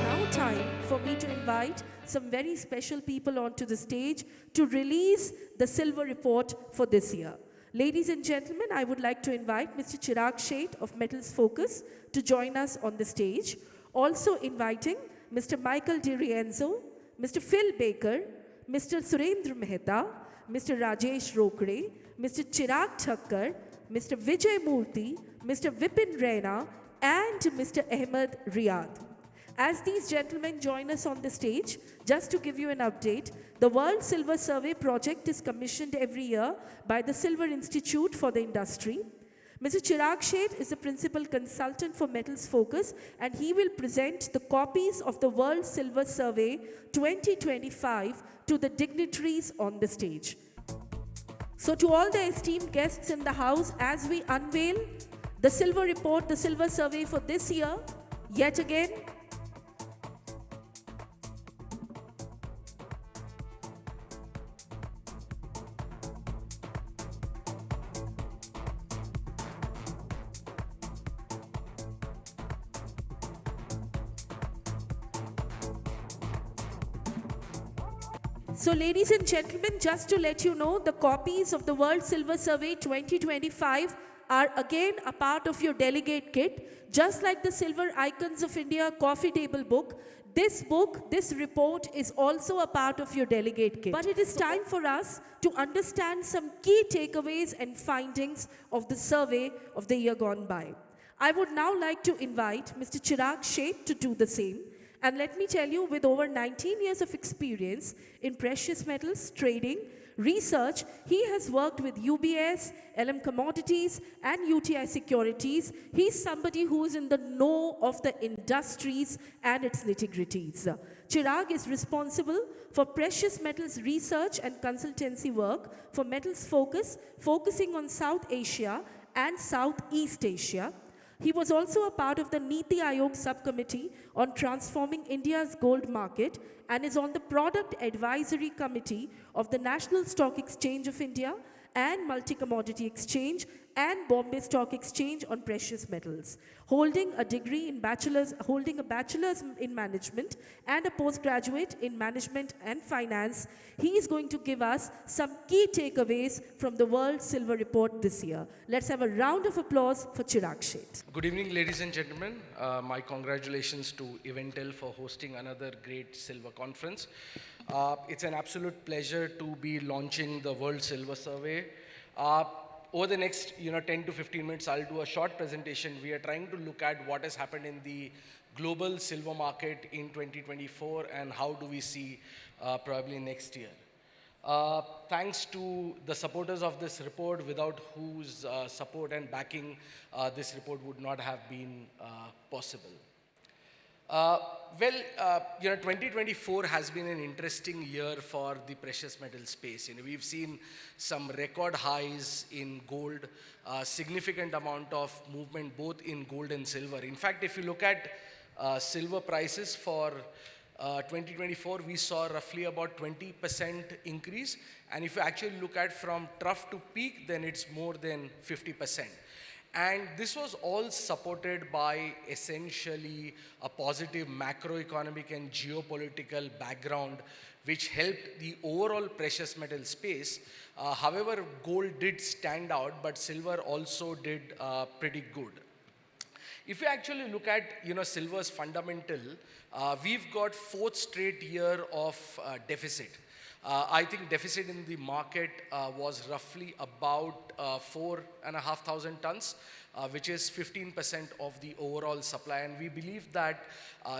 Now time for me to invite some very special people onto the stage to release the silver report for this year. Ladies and gentlemen, I would like to invite Mr. Chirag Sheth of Metals Focus to join us on the stage. Also inviting Mr. Michael Di Rienzo, Mr. Phil Baker, Mr. Surendra Mehta, Mr. Rajesh Rokre, Mr. Chirag Thakkar, Mr. Vijay Murthy, Mr. Vipin Raina, and Mr. Ahmed Riyad. As these gentlemen join us on the stage, just to give you an update, the World Silver Survey project is commissioned every year by the Silver Institute for the Industry. Mr. Chirag Sheth is the principal consultant for Metals Focus, and he will present the copies of the World Silver Survey 2025 to the dignitaries on the stage. So to all the esteemed guests in the house, as we unveil the silver report, the silver survey for this year, yet again, so ladies and gentlemen, just to let you know, the copies of the World Silver Survey 2025 are again a part of your delegate kit. Just like the Silver Icons of India coffee table book, this report is also a part of your delegate kit. But it is time for us to understand some key takeaways and findings of the survey of the year gone by. I would now like to invite Mr. Chirag Sheth to do the same. And let me tell you, with over 19 years of experience in precious metals, trading, research, he has worked with UBS, LM Commodities, and UTI Securities. He's somebody who is in the know of the industries and its nitty-gritties. Chirag is responsible for precious metals research and consultancy work for Metals Focus, focusing on South Asia and Southeast Asia. He was also a part of the Niti Aayog subcommittee on transforming India's gold market and is on the Product Advisory Committee of the National Stock Exchange of India and Multi-Commodity Exchange and Bombay Stock Exchange on precious metals. Holding a bachelor's in management and a postgraduate in management and finance, he is going to give us some key takeaways from the World Silver Report this year. Let's have a round of applause for Chirag Sheth. Good evening, ladies and gentlemen. My congratulations to Eventel for hosting another great silver conference. It's an absolute pleasure to be launching the World Silver Survey. Over the next 10 to 15 minutes, I'll do a short presentation. We are trying to look at what has happened in the global silver market in 2024 and how do we see probably next year. Thanks to the supporters of this report, without whose support and backing this report would not have been possible. 2024 has been an interesting year for the precious metal space. We've seen some record highs in gold, significant amount of movement both in gold and silver. In fact, if you look at silver prices for 2024, we saw roughly about 20% increase. And if you actually look at from trough to peak, then it's more than 50%. And this was all supported by essentially a positive macroeconomic and geopolitical background, which helped the overall precious metal space. However, gold did stand out, but silver also did pretty good. If you actually look at silver's fundamental, we've got fourth straight year of deficit. I think deficit in the market was roughly about 4,500 tons, which is 15% of the overall supply. And we believe that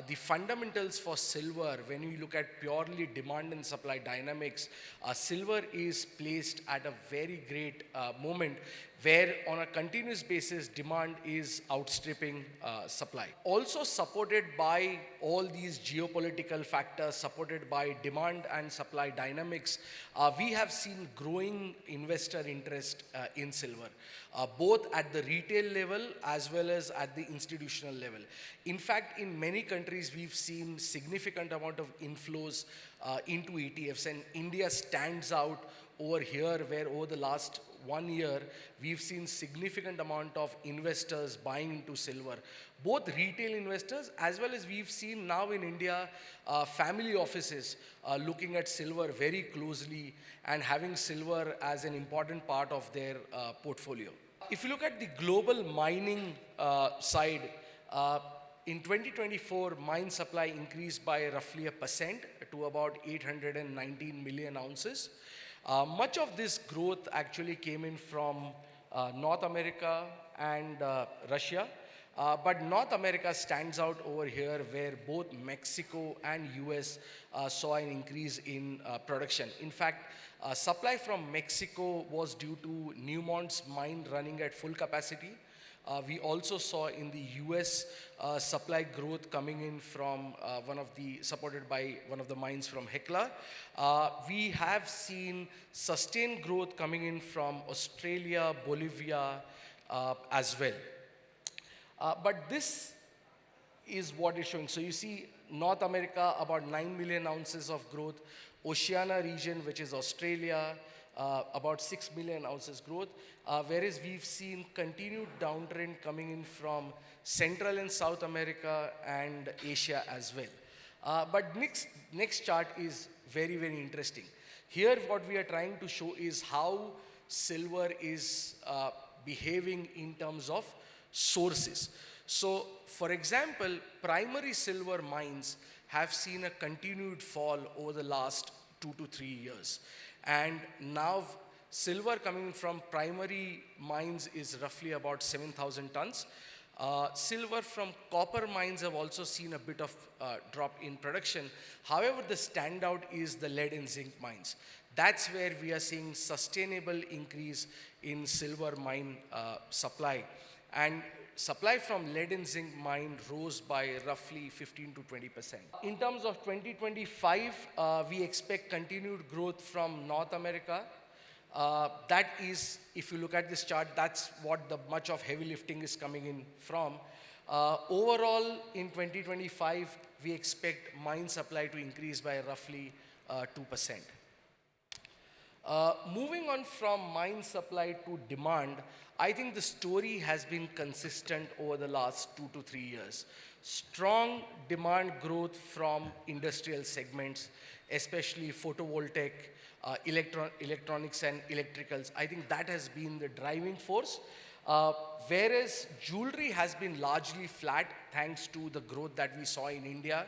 the fundamentals for silver, when we look at purely demand and supply dynamics, silver is placed at a very great moment where on a continuous basis demand is outstripping supply. Also supported by all these geopolitical factors, supported by demand and supply dynamics, we have seen growing investor interest in silver, both at the retail level as well as at the institutional level. In fact, in many countries, we've seen significant amount of inflows into ETFs, and India stands out over here, where over the last 1 year, we've seen significant amount of investors buying into silver, both retail investors as well as we've seen now in India, family offices looking at silver very closely and having silver as an important part of their portfolio. If you look at the global mining side, in 2024, mine supply increased by roughly 1% to about 819 million ounces. Much of this growth actually came in from North America and Russia. But North America stands out over here where both Mexico and US saw an increase in production. In fact, supply from Mexico was due to Newmont's mine running at full capacity. We also saw in the US supply growth coming in from supported by one of the mines from Hecla. We have seen sustained growth coming in from Australia, Bolivia as well. But this is what is showing. So you see North America, about 9 million ounces of growth. Oceania region, which is Australia, about 6 million ounces growth. Whereas we've seen continued downtrend coming in from Central and South America and Asia as well. But next chart is very, very interesting. Here what we are trying to show is how silver is behaving in terms of sources. So, for example, primary silver mines have seen a continued fall over the last 2 to 3 years. And now silver coming from primary mines is roughly about 7,000 tons. Silver from copper mines have also seen a bit of drop in production. However, the standout is the lead and zinc mines. That's where we are seeing sustainable increase in silver mine supply. And supply from lead and zinc mine rose by roughly 15 to 20%. In terms of 2025, we expect continued growth from North America. That is, if you look at this chart, that's what the much of heavy lifting is coming in from. Overall, in 2025, we expect mine supply to increase by roughly 2%. Moving on from mine supply to demand, I think the story has been consistent over the last 2 to 3 years. Strong demand growth from industrial segments, especially photovoltaic, electronics and electricals. I think that has been the driving force. Whereas jewelry has been largely flat thanks to the growth that we saw in India.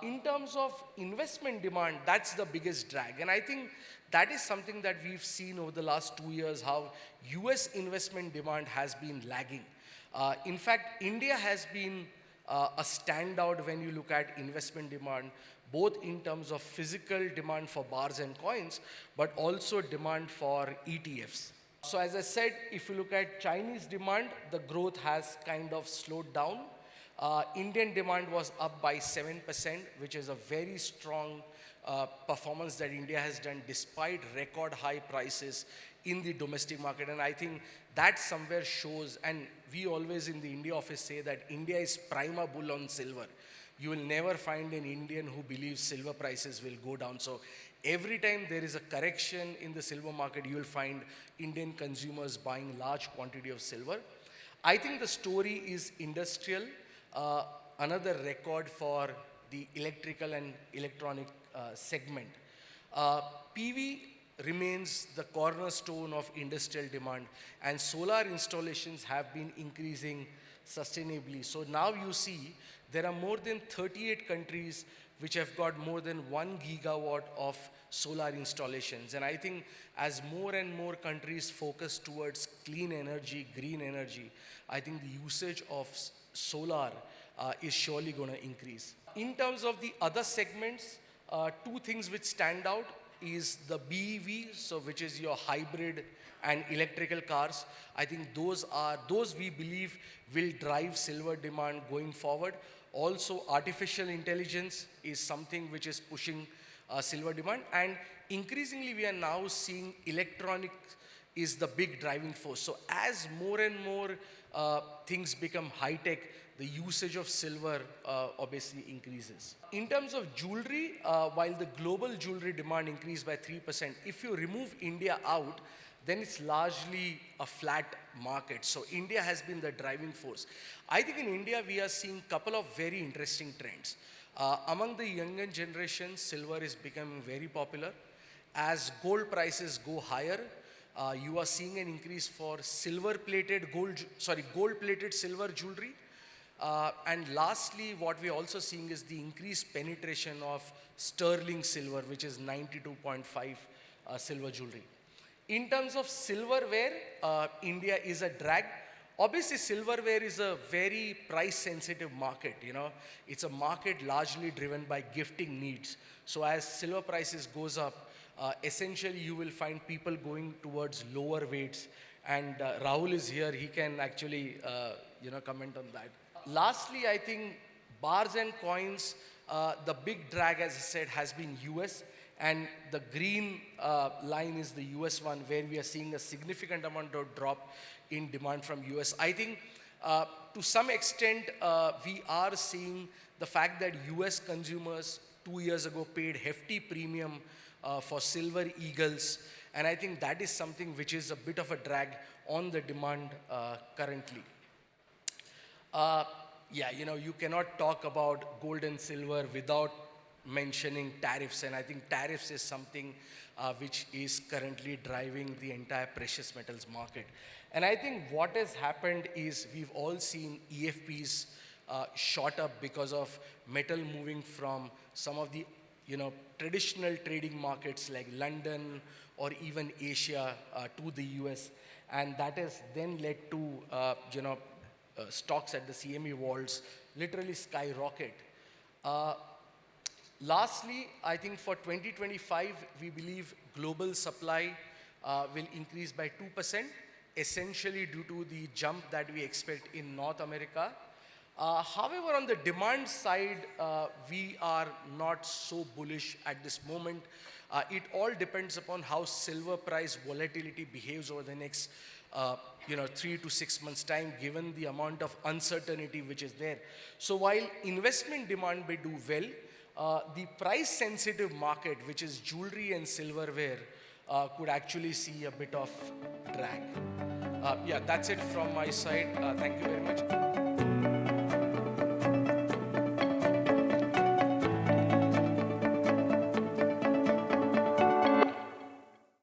In terms of investment demand, that's the biggest drag. And I think that is something that we've seen over the last 2 years, how US investment demand has been lagging. In fact, India has been a standout when you look at investment demand, both in terms of physical demand for bars and coins, but also demand for ETFs. So as I said, if you look at Chinese demand, the growth has kind of slowed down. Indian demand was up by 7%, which is a very strong performance that India has done despite record high prices in the domestic market. And I think that somewhere shows, and we always in the India office say that India is prima bull on silver. You will never find an Indian who believes silver prices will go down. So every time there is a correction in the silver market, you will find Indian consumers buying large quantity of silver. I think the story is industrial. Another record for the electrical and electronic segment. PV remains the cornerstone of industrial demand, and solar installations have been increasing sustainably. So now you see there are more than 38 countries which have got more than 1 gigawatt of solar installations. And I think as more and more countries focus towards clean energy, green energy, I think the usage of solar is surely going to increase. In terms of the other segments, two things which stand out is the BEV, so which is your hybrid and electrical cars. I think those we believe will drive silver demand going forward. Also, artificial intelligence is something which is pushing silver demand, and increasingly we are now seeing electronics is the big driving force. So as more and more things become high tech, the usage of silver obviously increases. In terms of jewelry, while the global jewelry demand increased by 3%, if you remove India out, then it's largely a flat market. So India has been the driving force. I think in India we are seeing a couple of very interesting trends. Among the younger generation, silver is becoming very popular. As gold prices go higher, you are seeing an increase for gold-plated silver jewelry. And lastly, what we're also seeing is the increased penetration of sterling silver, which is 92.5 silver jewelry. In terms of silverware, India is a drag. Obviously, silverware is a very price-sensitive market. It's a market largely driven by gifting needs. So as silver prices goes up, essentially you will find people going towards lower weights. And Rahul is here; he can actually, comment on that. Lastly, I think bars and coins, the big drag, as I said, has been US. And the green line is the US one, where we are seeing a significant amount of drop in demand from US. I think to some extent we are seeing the fact that US consumers 2 years ago paid hefty premium for silver eagles. And I think that is something which is a bit of a drag on the demand currently. You cannot talk about gold and silver without mentioning tariffs, and I think tariffs is something which is currently driving the entire precious metals market. And I think what has happened is we've all seen EFPs shot up because of metal moving from some of the traditional trading markets like London or even Asia to the US, and that has then led to stocks at the CME vaults literally skyrocket. Lastly, I think for 2025, we believe global supply will increase by 2%, essentially due to the jump that we expect in North America. However, on the demand side, we are not so bullish at this moment. It all depends upon how silver price volatility behaves over the next 3 to 6 months time, given the amount of uncertainty which is there. So while investment demand may do well, the price sensitive market, which is jewelry and silverware, could actually see a bit of drag. That's it from my side. Thank you very much.